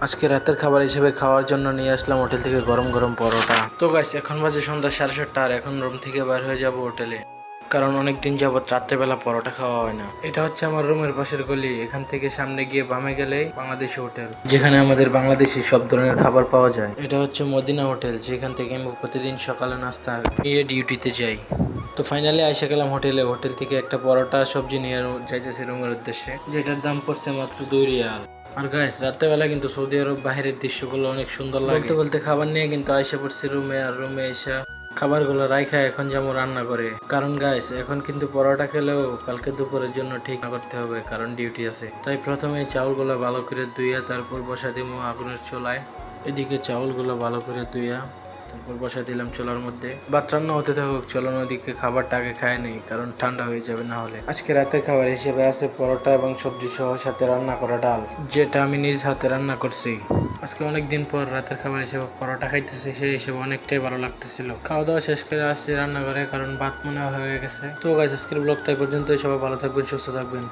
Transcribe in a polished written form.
আজকে রাতের খাবার হিসেবে খাওয়ার জন্য নিয়ে আসলাম হোটেল থেকে গরম গরম পরোটা। তো গাইস, এখন বাজে সন্ধ্যা 7:30 আর এখন রুম থেকে বের হয়ে যাব হোটেলে, কারণ অনেকদিন যাবত রাত্রেবেলা পরোটা খাওয়া হয় না। এটা হচ্ছে আমার রুমের পাশের গলি। এখান থেকে সামনে গিয়ে বামে গেলেই বাংলাদেশি হোটেল, যেখানে আমাদের বাংলাদেশি সব ধরনের খাবার পাওয়া যায়। এটা হচ্ছে মদিনা হোটেল, যেখান থেকে আমি প্রতিদিন সকালে নাস্তা নিয়ে ডিউটিতে যাই। তো ফাইনালি আইসা গেলাম হোটেলে। হোটেল থেকে একটা পরোটা সবজি নিয়ে যাইতেছি রুমের উদ্দেশ্যে, যেটার দাম পড়ছে মাত্র 2 রিয়াল। আর গাইস, রাত্রেবেলা কিন্তু সৌদি আরব বাহিরের দৃশ্যগুলো অনেক সুন্দর লাগে। বলতে বলতে খাবার নিয়ে কিন্তু আইসা পড়ছি রুমে। আর রুমে এসে খাবারগুলো রাইখা এখন যেমন রান্না করে, কারণ গাইস এখন কিন্তু পরোটা খেলেও কালকে দুপুরের জন্য ঠিক না করতে হবে, কারণ ডিউটি আছে। তাই প্রথমে চাউলগুলো ভালো করে ধুইয়া তারপর বসা দিব আগুনের চুলায়। এদিকে চাউলগুলো ভালো করে ধুইয়া তারপর বসা দিলাম চুলার মধ্যে। ভাত রান্না হতে থাকুক, চলো ওদিকে খাবারটা আগে খায় নেই, কারণ ঠান্ডা হয়ে যাবে না হলে। আজকে রাতের খাবার হিসেবে আছে পরোটা এবং সবজি সহ সাথে রান্না করা ডাল, যেটা আমি নিজ হাতে রান্না করছি। আজকে অনেকদিন পর রাতের খাবার হিসেবে পরোটা খাইতেছি, সেই হিসেবে অনেকটাই ভালো লাগতেছিল। খাওয়া দাওয়া শেষ করে আসছি রান্নাঘরে, কারণ ভাত মনে হয়ে গেছে। তো গাইস, আজকের ব্লগটা এই পর্যন্তই। সবাই ভালো থাকবেন, সুস্থ থাকবেন।